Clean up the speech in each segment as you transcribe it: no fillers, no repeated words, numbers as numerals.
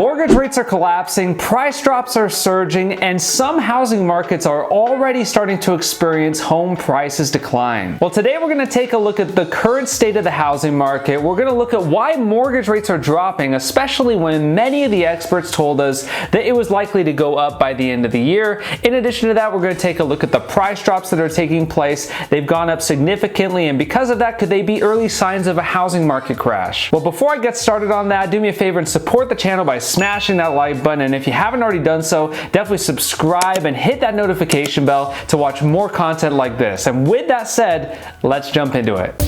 Mortgage rates are collapsing, price drops are surging, and some housing markets are already starting to experience home prices decline. Well, today we're going to take a look at the current state of the housing market. We're going to look at why mortgage rates are dropping, especially when many of the experts told us that it was likely to go up by the end of the year. In addition to that, we're going to take a look at the price drops that are taking place. They've gone up significantly, and because of that, could they be early signs of a housing market crash? Well, before I get started on that, do me a favor and support the channel by smashing that like button, and if you haven't already done so, definitely subscribe and hit that notification bell to watch more content like this. And with that said, let's jump into it.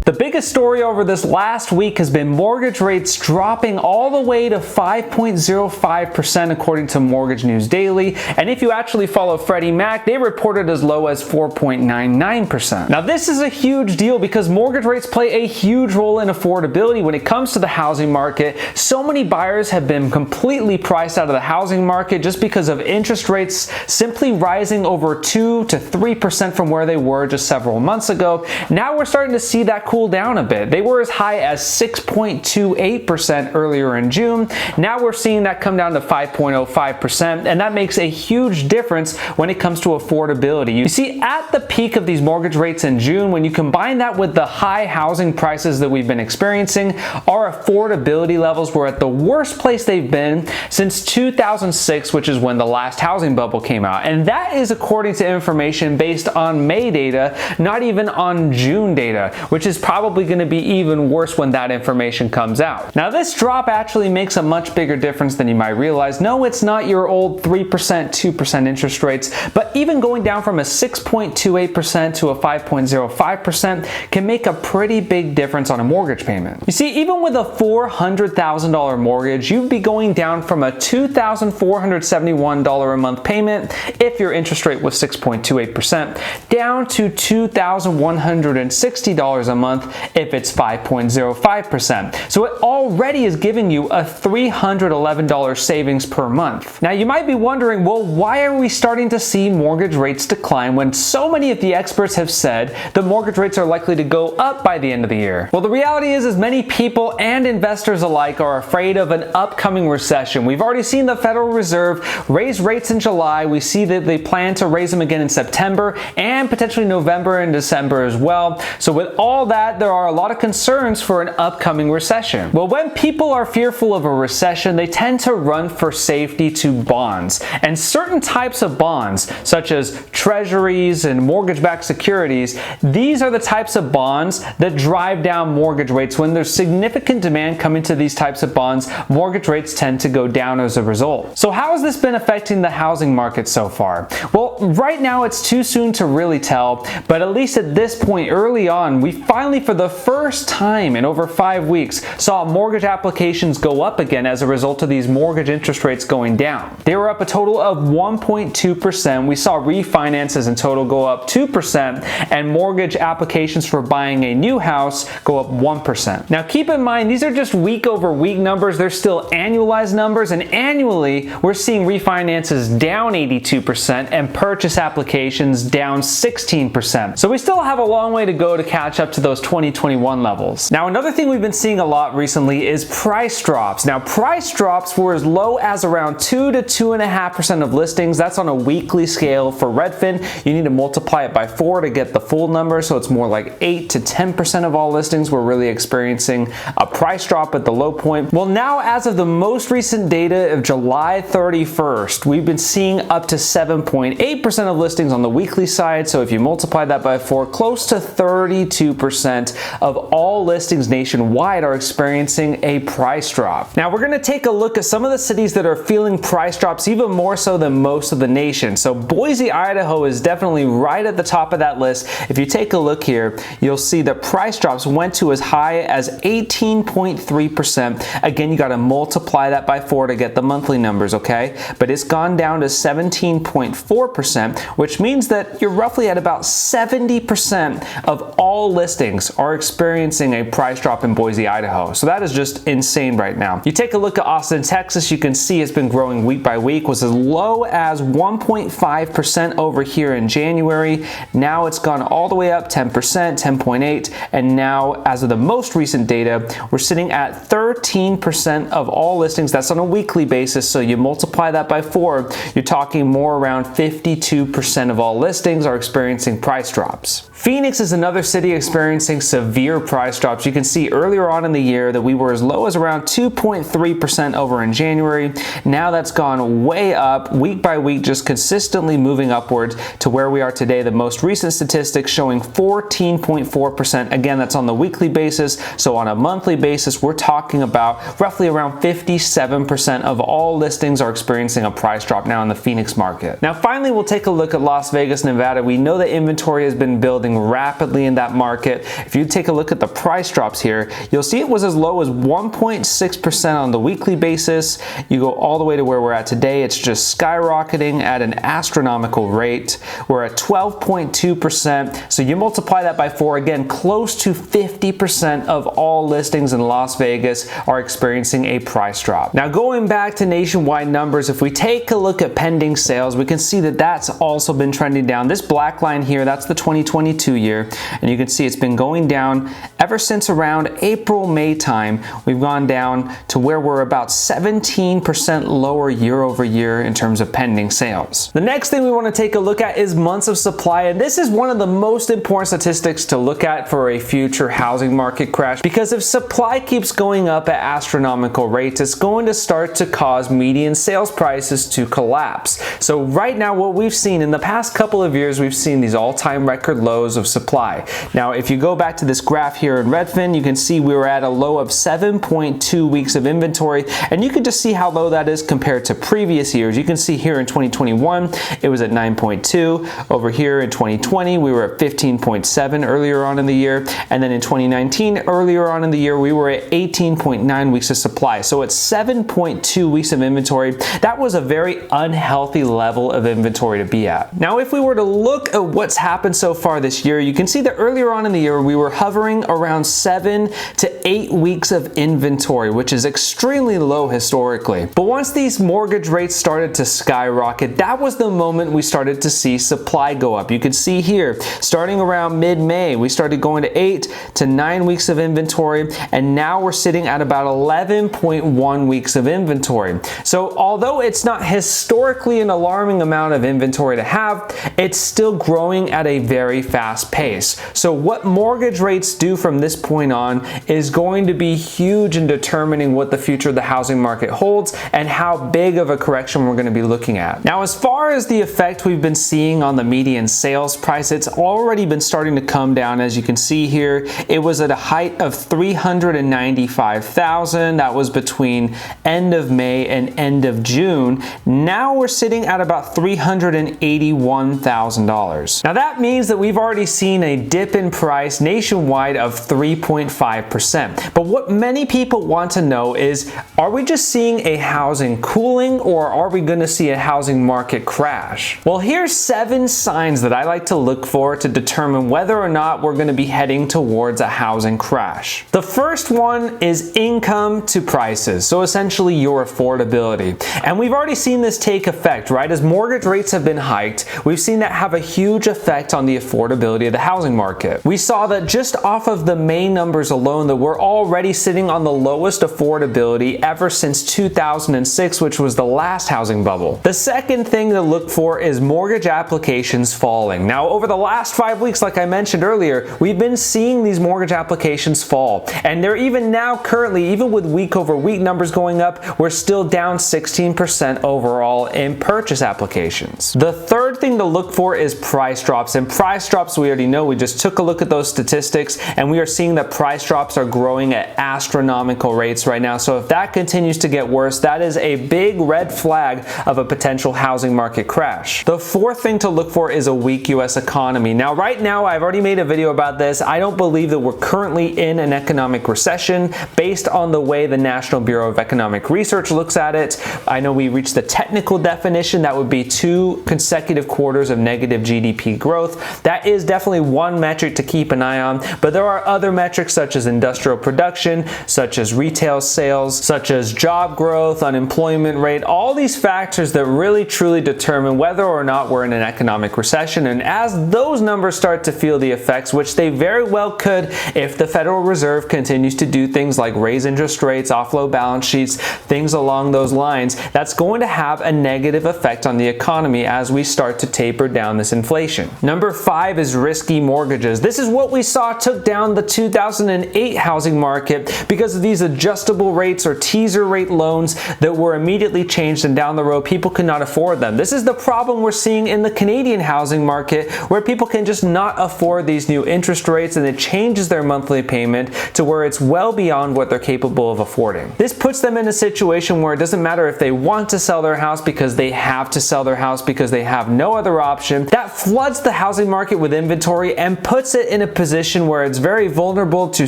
The biggest story over this last week has been mortgage rates dropping all the way to 5.05% according to Mortgage News Daily, and if you actually follow Freddie Mac, they reported as low as 4.99%. Now this is a huge deal because mortgage rates play a huge role in affordability when it comes to the housing market. So many buyers have been completely priced out of the housing market just because of interest rates simply rising over 2 to 3% from where they were just several months ago. Now we're starting to see that cool down a bit. They were as high as 6.28% earlier in June. Now we're seeing that come down to 5.05%, and that makes a huge difference when it comes to affordability. You see, at the peak of these mortgage rates in June, when you combine that with the high housing prices that we've been experiencing, our affordability levels were at the worst place they've been since 2006, which is when the last housing bubble came out. And that is according to information based on May data, not even on June data, which is probably going to be even worse when that information comes out. Now this drop actually makes a much bigger difference than you might realize. No, it's not your old 3%, 2% interest rates, but even going down from a 6.28% to a 5.05% can make a pretty big difference on a mortgage payment. You see, even with a $400,000 mortgage, you'd be going down from a $2,471 a month payment if your interest rate was 6.28% down to $2,160 a month if it's 5.05%. So it already is giving you a $311 savings per month. Now you might be wondering, well, why are we starting to see mortgage rates decline when so many of the experts have said the mortgage rates are likely to go up by the end of the year? Well, the reality is many people and investors alike are afraid of an upcoming recession. We've already seen the Federal Reserve raise rates in July. We see that they plan to raise them again in September and potentially November and December as well. So with all that, there are a lot of concerns for an upcoming recession. Well, when people are fearful of a recession, they tend to run for safety to bonds. And certain types of bonds, such as treasuries and mortgage-backed securities, these are the types of bonds that drive down mortgage rates. When there's significant demand coming to these types of bonds, mortgage rates tend to go down as a result. So how has this been affecting the housing market so far? Well, right now it's too soon to really tell, but at least at this point early on, we finally, for the first time in over 5 weeks, saw mortgage applications go up again as a result of these mortgage interest rates going down. They were up a total of 1.2%. We saw refinances in total go up 2%, and mortgage applications for buying a new house go up 1%. Now keep in mind, these are just week over week numbers. They're still annualized numbers, and annually we're seeing refinances down 82% and purchase applications down 16%. So we still have a long way to go to catch up to those 2021 levels. Now another thing we've been seeing a lot recently is price drops. Now price drops were as low as around 2 to 2.5% of listings. That's on a weekly scale. For Redfin, you need to multiply it by 4 to get the full number, so it's more like 8 to 10% of all listings were really experiencing a price drop at the low point. Well, now as of the most recent data of July 31st, we've been seeing up to 7.8% of listings on the weekly side, so if you multiply that by 4, close to 32% of all listings nationwide are experiencing a price drop. Now we're going to take a look at some of the cities that are feeling price drops even more so than most of the nation. So Boise, Idaho is definitely right at the top of that list. If you take a look here, you'll see that price drops went to as high as 18.3%. Again, you got to multiply that by 4 to get the monthly numbers, okay? But it's gone down to 17.4%, which means that you're roughly at about 70% of all listings are are experiencing a price drop in Boise, Idaho. So that is just insane right now. You take a look at Austin, Texas, you can see it's been growing week by week, was as low as 1.5% over here in January. Now it's gone all the way up 10%, 10.8, and now as of the most recent data, we're sitting at 13% of all listings. That's on a weekly basis, so you multiply that by 4, you're talking more around 52% of all listings are experiencing price drops. Phoenix is another city experiencing severe price drops. You can see earlier on in the year that we were as low as around 2.3% over in January. Now that's gone way up week by week, just consistently moving upwards to where we are today. The most recent statistics showing 14.4%. Again, that's on the weekly basis. So on a monthly basis, we're talking about roughly around 57% of all listings are experiencing a price drop now in the Phoenix market. Now finally, we'll take a look at Las Vegas, Nevada. We know that inventory has been building rapidly in that market. If you take a look at the price drops here, you'll see it was as low as 1.6% on the weekly basis. You go all the way to where we're at today, it's just skyrocketing at an astronomical rate. We're at 12.2%. So you multiply that by 4, again, close to 50% of all listings in Las Vegas are experiencing a price drop. Now going back to nationwide numbers, if we take a look at pending sales, we can see that that's also been trending down. This black line here, that's the 2022 year, and you can see it's been going down ever since around April, May time. We've gone down to where we're about 17% lower year over year in terms of pending sales. The next thing we want to take a look at is months of supply, and this is one of the most important statistics to look at for a future housing market crash, because if supply keeps going up at astronomical rates, it's going to start to cause median sales prices to collapse. So right now, what we've seen in the past couple of years, we've seen these all-time record lows of supply. Now, if you go back to this graph here in Redfin, you can see we were at a low of 7.2 weeks of inventory, and you can just see how low that is compared to previous years. You can see here in 2021, it was at 9.2. Over here in 2020, we were at 15.7 earlier on in the year, and then in 2019, earlier on in the year, we were at 18.9 weeks of supply. So at 7.2 weeks of inventory, that was a very unhealthy level of inventory to be at. Now, if we were to look at what's happened so far this year, you can see that earlier on in the year, we were hovering around 7 to 8 weeks of inventory, which is extremely low historically. But once these mortgage rates started to skyrocket, that was the moment we started to see supply go up. You can see here, starting around mid-May, we started going to 8 to 9 weeks of inventory, and now we're sitting at about 11.1 weeks of inventory. So although it's not historically an alarming amount of inventory to have, it's still growing at a very fast pace. So what mortgage rates do from this point on is going to be huge in determining what the future of the housing market holds and how big of a correction we're going to be looking at. Now, as far as the effect we've been seeing on the median sales price, it's already been starting to come down. As you can see here, it was at a height of $395,000. That was between end of May and end of June. Now we're sitting at about $381,000. Now that means that we've already seen a dip in price nationwide of 3.5%. But what many people want to know is, are we just seeing a housing cooling, or are we going to see a housing market crash? Well, here's 7 signs that I like to look for to determine whether or not we're going to be heading towards a housing crash. The first one is income to prices, so essentially your affordability. And we've already seen this take effect, right? As mortgage rates have been hiked, we've seen that have a huge effect on the affordability of the housing market. We saw that just off of the May numbers alone, that we're already sitting on the lowest affordability ever since 2006, which was the last housing bubble. The second thing to look for is mortgage applications falling. Now, over the last 5 weeks, like I mentioned earlier, we've been seeing these mortgage applications fall. And they're even now currently, even with week over week numbers going up, we're still down 16% overall in purchase applications. The third thing to look for is price drops. And price drops, we already know, we just took a look at those statistics, and we are seeing that price drops are growing at astronomical rates right now. So if that continues to get worse, that is a big red flag of a potential housing market crash. The fourth thing to look for is a weak U.S. economy. Now, right now, I've already made a video about this. I don't believe that we're currently in an economic recession based on the way the National Bureau of Economic Research looks at it. I know we reached the technical definition. That would be 2 consecutive quarters of negative GDP growth. That is definitely one metric to keep an eye on, but there are other metrics such as industrial production, such as retail sales, such as job growth, unemployment rate, all these factors that really truly determine whether or not we're in an economic recession. And as those numbers start to feel the effects, which they very well could if the Federal Reserve continues to do things like raise interest rates, offload balance sheets, things along those lines, that's going to have a negative effect on the economy as we start to taper down this inflation. Number 5 is risky mortgages. This is what we saw took down the 2008 housing market because of these adjustable rates or teaser rate loans that were immediately changed, and down the road people could not afford them. This is the problem we're seeing in the Canadian housing market, where people can just not afford these new interest rates, and it changes their monthly payment to where it's well beyond what they're capable of affording. This puts them in a situation where it doesn't matter if they want to sell their house because they have to sell their house because they have no other option. That floods the housing market with inventory and puts it in a position where it's very vulnerable to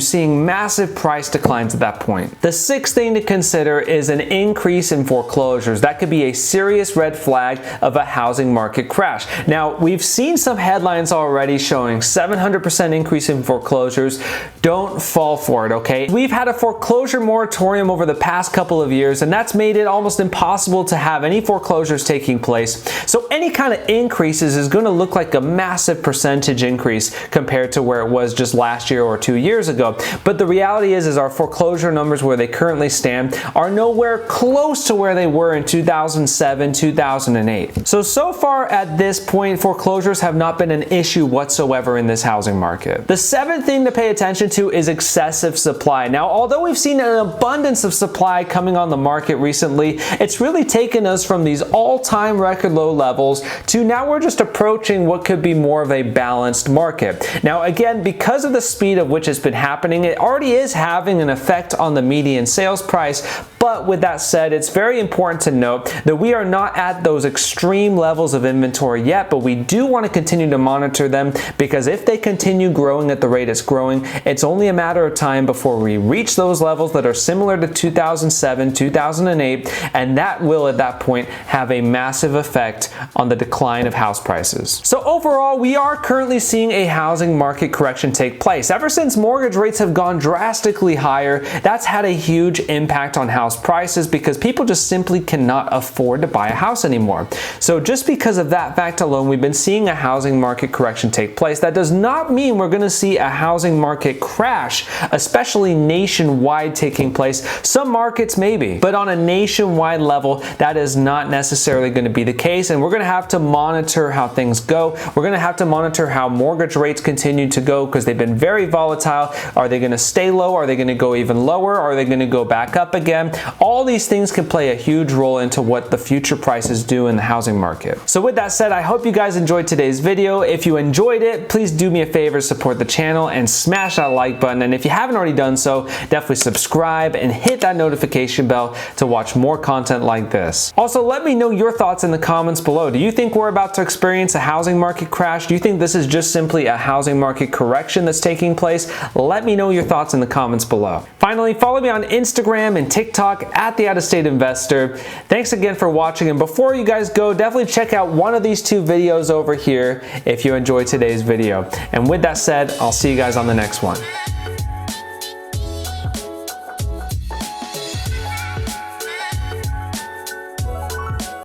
seeing massive price declines at that point. The 6th thing to consider is an increase in foreclosures. That could be a serious red flag of a housing market crash. Now, we've seen some headlines already showing 700% increase in foreclosures. Don't fall for it, okay? We've had a foreclosure moratorium over the past couple of years, and that's made it almost impossible to have any foreclosures taking place. So any kind of increases is going to look like a massive percentage increase compared to where it was just last year or 2 years ago. But the reality is our foreclosure numbers where they currently stand are nowhere close to where they were in 2007, 2008. So far at this point, foreclosures have not been an issue whatsoever in this housing market. The 7th thing to pay attention to is excessive supply. Now, although we've seen an abundance of supply coming on the market recently, it's really taken us from these all-time record low levels to now we're just approaching what could be more of a balanced market. Now, again, because of the speed of which it's been happening, it already is having an effect on the median sales price. But with that said, it's very important to note that we are not at those extreme levels of inventory yet, but we do want to continue to monitor them, because if they continue growing at the rate it's growing, it's only a matter of time before we reach those levels that are similar to 2007, 2008, and that will at that point have a massive effect on the decline of house prices. So overall, we are currently seeing a housing market correction take place. Ever since mortgage rates have gone drastically higher, that's had a huge impact on house prices because people just simply cannot afford to buy a house anymore. So just because of that fact alone, we've been seeing a housing market correction take place. That does not mean we're going to see a housing market crash, especially nationwide, taking place. Some markets maybe, but on a nationwide level, that is not necessarily going to be the case, and we're going to have to monitor how things go. We're going to have to monitor how mortgage rates continue to go because they've been very volatile. Are they going to stay low? Are they going to go even lower? Are they going to go back up again? All these things can play a huge role into what the future prices do in the housing market. So with that said, I hope you guys enjoyed today's video. If you enjoyed it, please do me a favor, support the channel and smash that like button. And if you haven't already done so, definitely subscribe and hit that notification bell to watch more content like this. Also, let me know your thoughts in the comments below. Do you think we're about to experience a housing market crash? Do you think this is just simply a housing market correction that's taking place? Let me know your thoughts in the comments below. Finally, follow me on Instagram and TikTok at The Out of State Investor. Thanks again for watching, and before you guys go, definitely check out one of these 2 videos over here if you enjoyed today's video. And with that said, I'll see you guys on the next one.